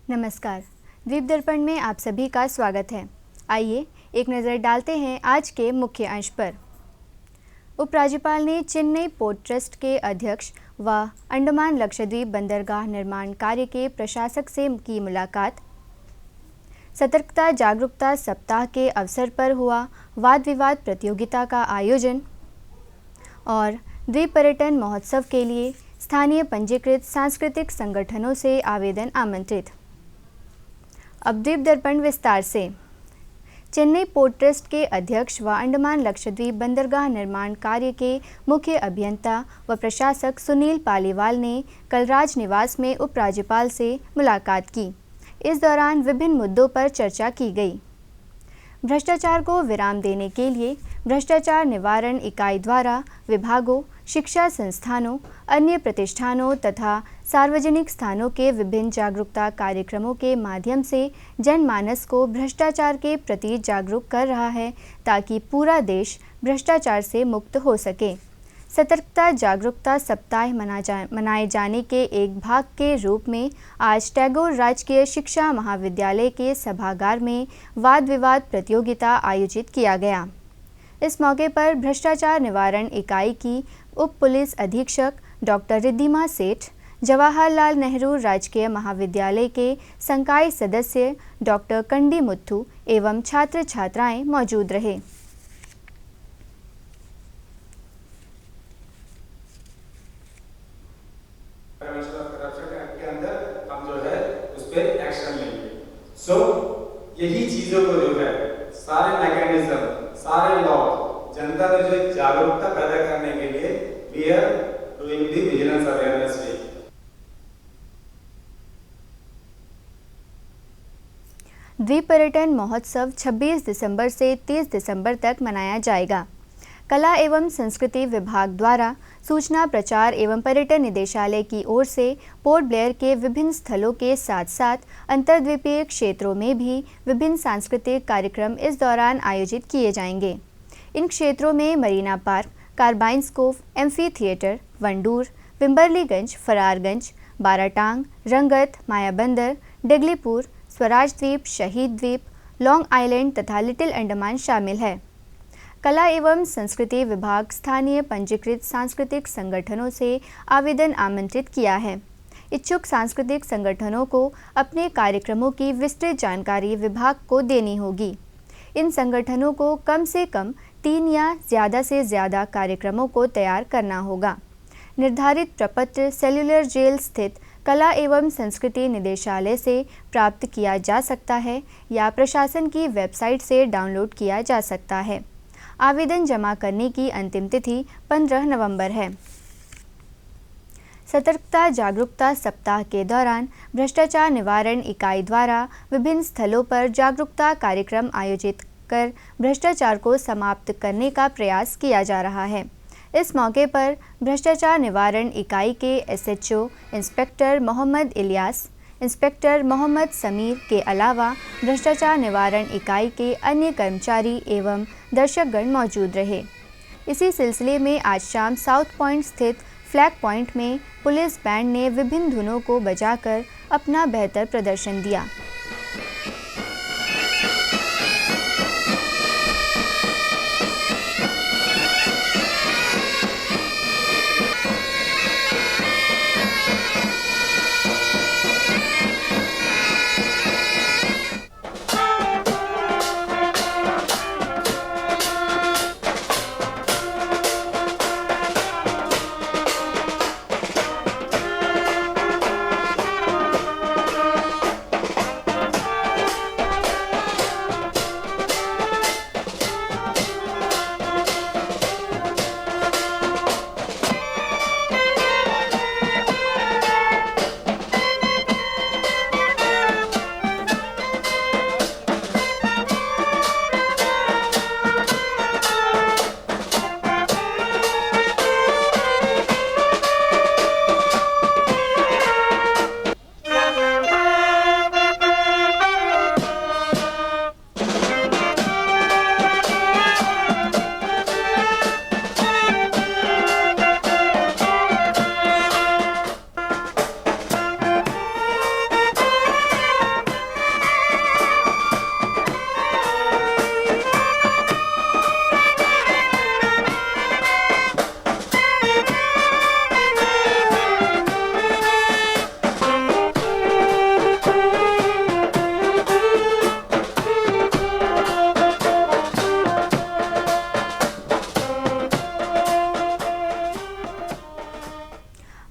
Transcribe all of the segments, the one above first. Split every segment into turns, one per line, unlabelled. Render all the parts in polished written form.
नमस्कार। द्वीप दर्पण में आप सभी का स्वागत है। आइए एक नज़र डालते हैं आज के मुख्य अंश पर। उपराज्यपाल ने चेन्नई पोर्ट ट्रस्ट के अध्यक्ष व अंडमान लक्षद्वीप बंदरगाह निर्माण कार्य के प्रशासक से की मुलाकात। सतर्कता जागरूकता सप्ताह के अवसर पर हुआ वाद विवाद प्रतियोगिता का आयोजन और द्वीप पर्यटन महोत्सव के लिए स्थानीय पंजीकृत सांस्कृतिक संगठनों से आवेदन आमंत्रित। अब द्वीप दर्पण विस्तार से। चेन्नई पोर्ट ट्रस्ट के अध्यक्ष व अंडमान लक्षद्वीप बंदरगाह निर्माण कार्य के मुख्य अभियंता व प्रशासक सुनील पालीवाल ने कल राज निवास में उपराज्यपाल से मुलाकात की। इस दौरान विभिन्न मुद्दों पर चर्चा की गई। भ्रष्टाचार को विराम देने के लिए भ्रष्टाचार निवारण इकाई द्वारा विभागों, शिक्षा संस्थानों, अन्य प्रतिष्ठानों तथा सार्वजनिक स्थानों के विभिन्न जागरूकता कार्यक्रमों के माध्यम से जनमानस को भ्रष्टाचार के प्रति जागरूक कर रहा है ताकि पूरा देश भ्रष्टाचार से मुक्त हो सके। सतर्कता जागरूकता सप्ताह मनाए जाने के एक भाग के रूप में आज टैगोर राजकीय शिक्षा महाविद्यालय के सभागार में वाद विवाद प्रतियोगिता आयोजित किया गया। इस मौके पर भ्रष्टाचार निवारण इकाई की उप पुलिस अधीक्षक डॉक्टर रिद्धिमा सेठ, जवाहरलाल नेहरू राजकीय महाविद्यालय के संकाय सदस्य डॉक्टर कंडी मुथु एवं छात्र छात्राएं मौजूद रहे।
यही चीजों को जो है सारे मैकेनिज्म, सारे लॉ जनता में जो जागरूकता पैदा करने के लिए we are doing the vigilance awareness week.
द्वीप पर्यटन महोत्सव 26 दिसंबर से 30 दिसंबर तक मनाया जाएगा। कला एवं संस्कृति विभाग द्वारा सूचना प्रचार एवं पर्यटन निदेशालय की ओर से पोर्ट ब्लेयर के विभिन्न स्थलों के साथ साथ अंतर्द्वीपीय क्षेत्रों में भी विभिन्न सांस्कृतिक कार्यक्रम इस दौरान आयोजित किए जाएंगे। इन क्षेत्रों में Marina park, Corbyn cove, amphitheatre, Wandoor, Pimberliganj, Ferrargunj, Baratang, Rangat, Mayabunder, Diglipur, Swaraj Dweep, Shaheed Dweep, Long Island तथा लिटिल अंडमान शामिल है। कला एवं संस्कृति विभाग स्थानीय पंजीकृत सांस्कृतिक संगठनों से आवेदन आमंत्रित किया है। इच्छुक सांस्कृतिक संगठनों को अपने कार्यक्रमों की विस्तृत जानकारी विभाग को देनी होगी। इन संगठनों को कम से कम 3 या ज़्यादा से ज़्यादा कार्यक्रमों को तैयार करना होगा। निर्धारित प्रपत्र सेल्युलर जेल स्थित कला एवं संस्कृति निदेशालय से प्राप्त किया जा सकता है या प्रशासन की वेबसाइट से डाउनलोड किया जा सकता है। आवेदन जमा करने की अंतिम तिथि 15 नवंबर है। सतर्कता जागरूकता सप्ताह के दौरान भ्रष्टाचार निवारण इकाई द्वारा विभिन्न स्थलों पर जागरूकता कार्यक्रम आयोजित कर भ्रष्टाचार को समाप्त करने का प्रयास किया जा रहा है। इस मौके पर भ्रष्टाचार निवारण इकाई के SHO inspector Mohammad Ilyas, inspector Mohammad Sameer के अलावा भ्रष्टाचार निवारण इकाई के अन्य कर्मचारी एवं दर्शकगण मौजूद रहे। इसी सिलसिले में आज शाम साउथ पॉइंट स्थित फ्लैग पॉइंट में पुलिस बैंड ने विभिन्न धुनों को बजाकर अपना बेहतर प्रदर्शन दिया।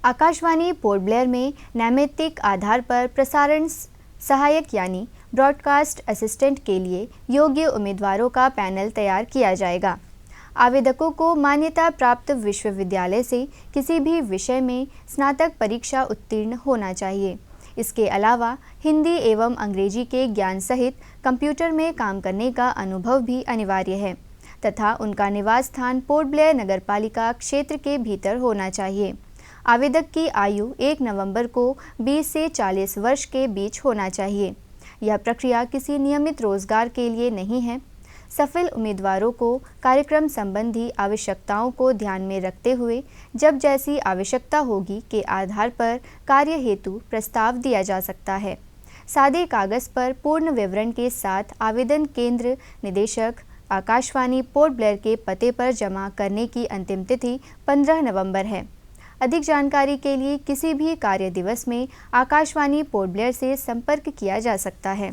आकाशवाणी पोर्ट ब्लेयर में नैमित्तिक आधार पर प्रसारण सहायक यानी ब्रॉडकास्ट असिस्टेंट के लिए योग्य उम्मीदवारों का पैनल तैयार किया जाएगा। आवेदकों को मान्यता प्राप्त विश्वविद्यालय से किसी भी विषय में स्नातक परीक्षा उत्तीर्ण होना चाहिए। इसके अलावा हिंदी एवं अंग्रेजी के ज्ञान सहित कंप्यूटर में काम करने का अनुभव भी अनिवार्य है तथा उनका निवास स्थान पोर्ट ब्लेयर नगरपालिका क्षेत्र के भीतर होना चाहिए। आवेदक की आयु 1 नवंबर को 20 से 40 वर्ष के बीच होना चाहिए। यह प्रक्रिया किसी नियमित रोजगार के लिए नहीं है। सफल उम्मीदवारों को कार्यक्रम संबंधी आवश्यकताओं को ध्यान में रखते हुए जब जैसी आवश्यकता होगी के आधार पर कार्य हेतु प्रस्ताव दिया जा सकता है। सादे कागज पर पूर्ण विवरण के साथ आवेदन केंद्र निदेशक आकाशवाणी पोर्ट ब्लेयर के पते पर जमा करने की अंतिम तिथि 15 नवंबर है। अधिक जानकारी के लिए किसी भी कार्य दिवस में आकाशवाणी पोर्ट ब्लेयर से संपर्क किया जा सकता है।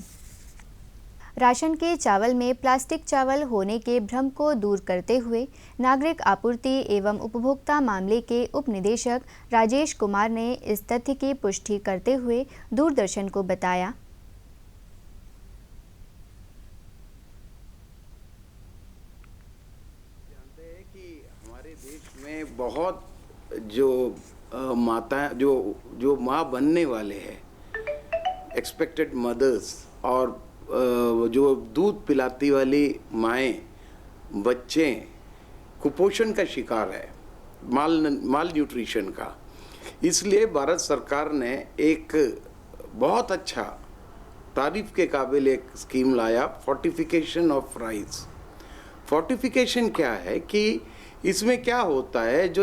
राशन के चावल में प्लास्टिक चावल होने के भ्रम को दूर करते हुए नागरिक आपूर्ति एवं उपभोक्ता मामले के उप निदेशक राजेश कुमार ने इस तथ्य की पुष्टि करते हुए दूरदर्शन को बताया।
जानते हैं कि हमारे देश में बहुत जो माता जो माँ बनने वाले हैं, एक्सपेक्टेड मदर्स और जो दूध पिलाती वाली माएँ, बच्चे कुपोषण का शिकार है, माल न्यूट्रिशन का। इसलिए भारत सरकार ने एक बहुत अच्छा तारीफ के काबिल एक स्कीम लाया, फोर्टिफिकेशन ऑफ राइस। फोर्टिफिकेशन क्या है कि इसमें क्या होता है,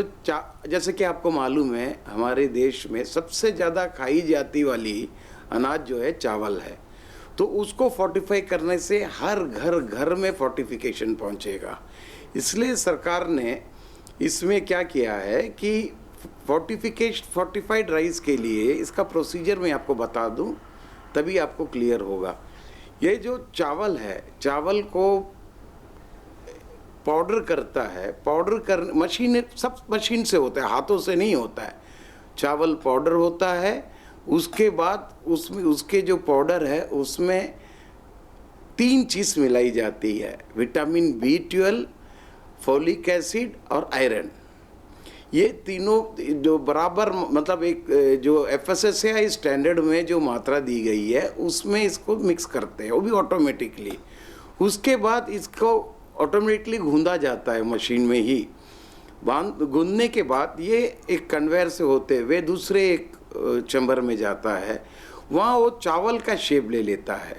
जैसे कि आपको मालूम है हमारे देश में सबसे ज़्यादा खाई जाती वाली अनाज जो है चावल है, तो उसको फोर्टिफाई करने से हर घर में फोर्टिफिकेशन पहुंचेगा। इसलिए सरकार ने इसमें क्या किया है कि फोर्टिफाइड राइस के लिए इसका प्रोसीजर मैं आपको बता दूं, तभी आपको क्लियर होगा। ये जो चावल है, चावल को पाउडर करता है, मशीन, सब मशीन से होता है, हाथों से नहीं होता है। चावल पाउडर होता है, उसके बाद उसमें उसके जो पाउडर है उसमें 3 चीज़ मिलाई जाती है, विटामिन B12, फोलिक एसिड और आयरन। ये तीनों जो बराबर, मतलब एक जो FSSAI स्टैंडर्ड में जो मात्रा दी गई है उसमें इसको मिक्स करते हैं, वो भी ऑटोमेटिकली। उसके बाद इसको ऑटोमेटिकली गूंदा जाता है मशीन में ही। गूंदने के बाद ये एक कन्वेयर से होते हुए दूसरे एक चैम्बर में जाता है, वहाँ वो चावल का शेप ले लेता है,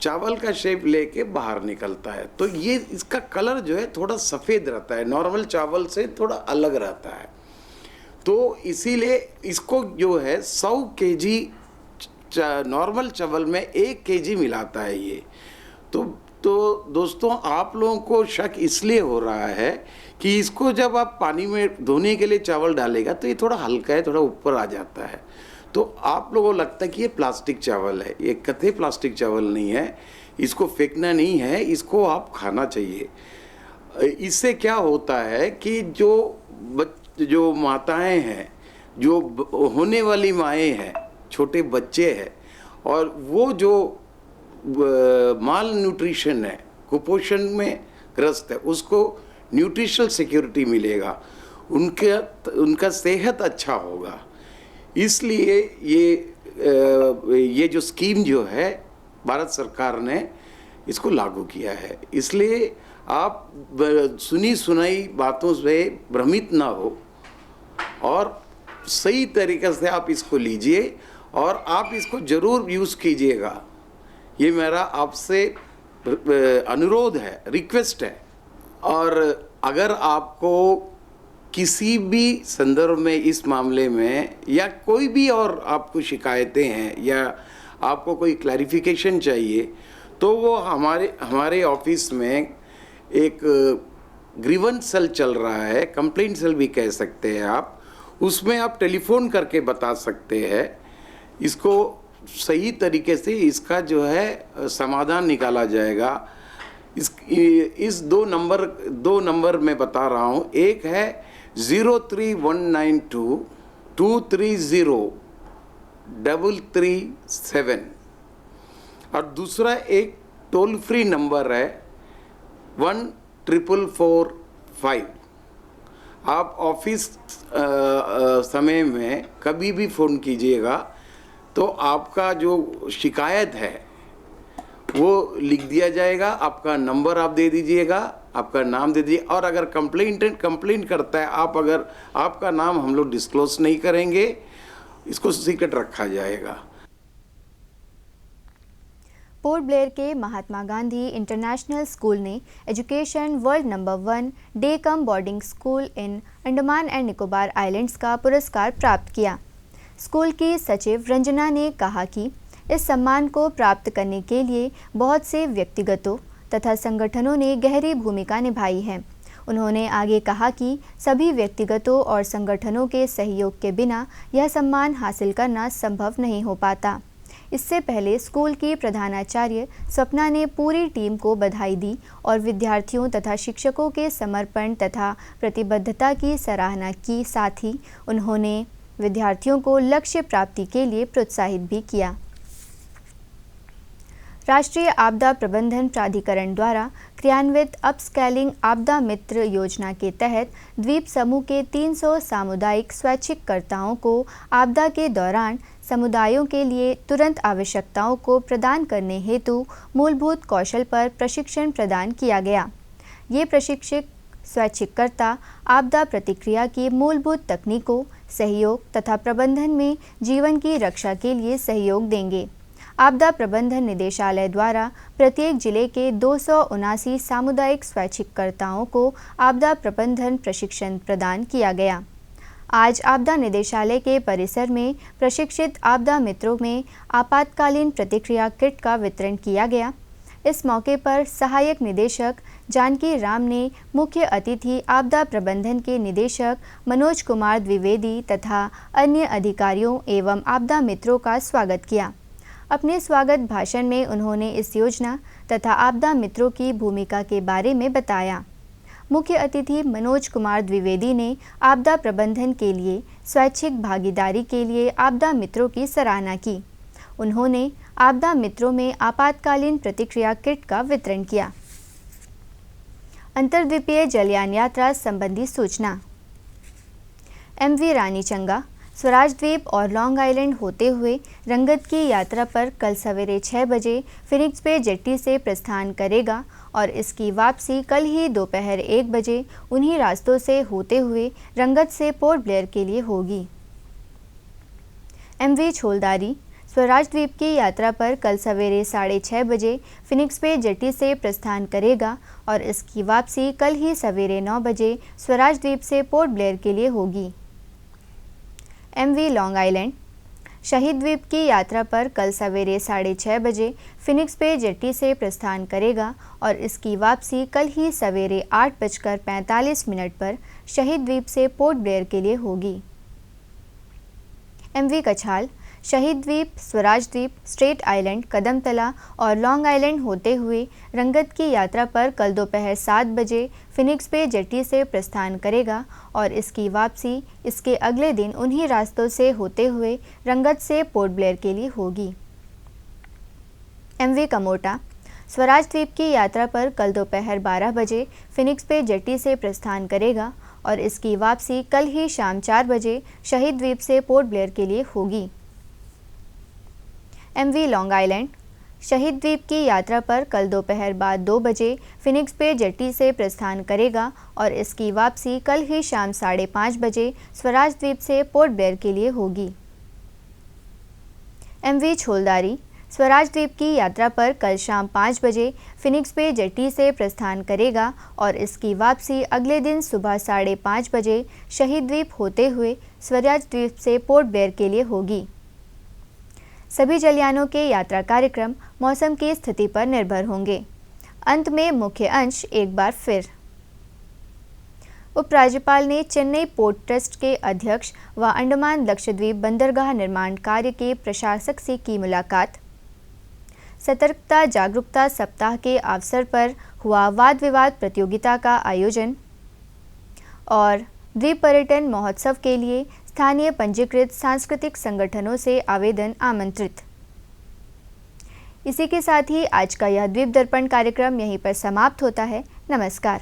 चावल का शेप लेके बाहर निकलता है। तो ये इसका कलर जो है थोड़ा सफ़ेद रहता है, नॉर्मल चावल से थोड़ा अलग रहता है। तो इसीलिए इसको जो है 100 kg नॉर्मल चावल में 1 kg मिलाता है ये। तो दोस्तों, आप लोगों को शक इसलिए हो रहा है कि इसको जब आप पानी में धोने के लिए चावल डालेगा तो ये थोड़ा हल्का है, थोड़ा ऊपर आ जाता है, तो आप लोगों को लगता है कि ये प्लास्टिक चावल है। ये कतई प्लास्टिक चावल नहीं है, इसको फेंकना नहीं है, इसको आप खाना चाहिए। इससे क्या होता है कि जो माताएं हैं, जो होने वाली माएँ हैं, छोटे बच्चे हैं, और वो जो माल न्यूट्रिशन है, कुपोषण में ग्रस्त है, उसको न्यूट्रिशनल सिक्योरिटी मिलेगा, उनका सेहत अच्छा होगा। इसलिए ये जो स्कीम जो है भारत सरकार ने इसको लागू किया है। इसलिए आप सुनी सुनाई बातों से भ्रमित ना हो और सही तरीके से आप इसको लीजिए और आप इसको ज़रूर यूज़ कीजिएगा। ये मेरा आपसे अनुरोध है, रिक्वेस्ट है। और अगर आपको किसी भी संदर्भ में इस मामले में या कोई भी और आपको शिकायतें हैं या आपको कोई क्लैरिफिकेशन चाहिए, तो वो हमारे ऑफिस में एक ग्रीवेंस सेल चल रहा है, कंप्लेंट सेल भी कह सकते हैं आप, उसमें आप टेलीफोन करके बता सकते हैं। इसको सही तरीके से इसका जो है समाधान निकाला जाएगा। इस दो नंबर मैं बता रहा हूँ। एक है 03192 230337 और दूसरा एक टोल फ्री नंबर है 14445। आप ऑफिस समय में कभी भी फ़ोन कीजिएगा तो आपका जो शिकायत है वो लिख दिया जाएगा, आपका नंबर आप दे दीजिएगा, आपका नाम दे दीजिए, और अगर कंप्लेंट करता है आप, अगर आपका नाम हम लोग डिस्क्लोज नहीं करेंगे, इसको सीक्रेट रखा जाएगा।
पोर्ट ब्लेयर के महात्मा गांधी इंटरनेशनल स्कूल ने education world number 1 day come boarding school in Andaman and Nicobar islands का पुरस्कार प्राप्त किया। स्कूल की सचिव रंजना ने कहा कि इस सम्मान को प्राप्त करने के लिए बहुत से व्यक्तिगतों तथा संगठनों ने गहरी भूमिका निभाई है। उन्होंने आगे कहा कि सभी व्यक्तिगतों और संगठनों के सहयोग के बिना यह सम्मान हासिल करना संभव नहीं हो पाता। इससे पहले स्कूल की प्रधानाचार्य स्वप्ना ने पूरी टीम को बधाई दी और विद्यार्थियों तथा शिक्षकों के समर्पण तथा प्रतिबद्धता की सराहना की। साथ ही उन्होंने विद्यार्थियों को लक्ष्य प्राप्ति के लिए प्रोत्साहित भी किया। राष्ट्रीय आपदा प्रबंधन प्राधिकरण द्वारा क्रियान्वित अपस्कैलिंग आपदा मित्र योजना के तहत द्वीप समूह के 300 सामुदायिक स्वैच्छिककर्ताओं को आपदा के दौरान समुदायों के लिए तुरंत आवश्यकताओं को प्रदान करने हेतु मूलभूत कौशल पर प्रशिक्षण प्रदान किया गया। ये प्रशिक्षित स्वैच्छिककर्ता आपदा प्रतिक्रिया की मूलभूत तकनीकों, सहयोग तथा प्रबंधन में जीवन की रक्षा के लिए सहयोग देंगे। आपदा प्रबंधन निदेशालय द्वारा प्रत्येक जिले के 279 सामुदायिक स्वैच्छिककर्ताओं को आपदा प्रबंधन प्रशिक्षण प्रदान किया गया। आज आपदा निदेशालय के परिसर में प्रशिक्षित आपदा मित्रों में आपातकालीन प्रतिक्रिया किट का वितरण किया गया। इस मौके पर सहायक निदेशक जानकी राम ने मुख्य अतिथि आपदा प्रबंधन के निदेशक मनोज कुमार द्विवेदी तथा अन्य अधिकारियों एवं आपदा मित्रों का स्वागत किया। अपने स्वागत भाषण में उन्होंने इस योजना तथा आपदा मित्रों की भूमिका के बारे में बताया। मुख्य अतिथि मनोज कुमार द्विवेदी ने आपदा प्रबंधन के लिए स्वैच्छिक भागीदारी के लिए आपदा मित्रों की सराहना की। उन्होंने आपदा मित्रों में आपातकालीन प्रतिक्रिया किट का वितरण किया। अंतर्द्वीपीय जलयान यात्रा संबंधी सूचना। MV रानी चंगा स्वराज द्वीप और लॉन्ग आइलैंड होते हुए रंगत की यात्रा पर कल सवेरे 6 बजे फिनिक्स बे जेट्टी से प्रस्थान करेगा और इसकी वापसी कल ही दोपहर 1 बजे उन्हीं रास्तों से होते हुए रंगत से पोर्ट ब्लेयर के लिए होगी। MV छोलदारी स्वराज द्वीप की यात्रा पर कल सवेरे 6:30 बजे फिनिक्स बे जेट्टी से प्रस्थान करेगा और इसकी वापसी कल ही सवेरे 9 बजे स्वराज द्वीप से पोर्ट ब्लेयर के लिए होगी। MV लॉन्ग आइलैंड शहीद द्वीप की यात्रा पर कल सवेरे 6:30 बजे फिनिक्स बे जेट्टी से प्रस्थान करेगा और इसकी वापसी कल ही सवेरे 8:45 पर शहीद द्वीप से पोर्ट ब्लेयर के लिए होगी। MV कछाल शहीद द्वीप, स्वराज द्वीप, स्ट्रेट आइलैंड, कदमतला और लॉन्ग आइलैंड होते हुए रंगत की यात्रा पर कल दोपहर 7 बजे फिनिक्स बे जेट्टी से प्रस्थान करेगा और इसकी वापसी इसके अगले दिन उन्हीं रास्तों से होते हुए रंगत से पोर्ट ब्लेयर के लिए होगी। MV कमोटा स्वराज द्वीप की यात्रा पर कल दोपहर 12 बजे फिनिक्स बे जेट्टी से प्रस्थान करेगा और इसकी वापसी कल ही शाम 4 बजे शहीद द्वीप से पोर्ट ब्लेयर के लिए होगी। MV लॉन्ग आइलैंड शहीद द्वीप की यात्रा पर कल दोपहर बाद 2 बजे फिनिक्स बे जेट्टी से प्रस्थान करेगा और इसकी वापसी कल ही शाम 5:30 बजे स्वराज द्वीप से पोर्ट ब्लेयर के लिए होगी। MV छोलदारी स्वराज द्वीप की यात्रा पर कल शाम 5 बजे फिनिक्स बे जेट्टी से प्रस्थान करेगा और इसकी वापसी अगले दिन सुबह 5:30 बजे शहीद द्वीप होते हुए स्वराज द्वीप से पोर्ट ब्लेयर के लिए होगी। सभी जलयानों के यात्रा कार्यक्रम मौसम की स्थिति पर निर्भर होंगे। अंत में मुख्य अंश एक बार फिर। उपराज्यपाल ने चेन्नई पोर्ट ट्रस्ट के अध्यक्ष व अंडमान लक्षद्वीप बंदरगाह निर्माण कार्य के प्रशासक से की मुलाकात। सतर्कता जागरूकता सप्ताह के अवसर पर हुआ वाद विवाद प्रतियोगिता का आयोजन और द्वीप पर्यटन महोत्सव के लिए स्थानीय पंजीकृत सांस्कृतिक संगठनों से आवेदन आमंत्रित। इसी के साथ ही आज का यह द्वीप दर्पण कार्यक्रम यहीं पर समाप्त होता है। नमस्कार।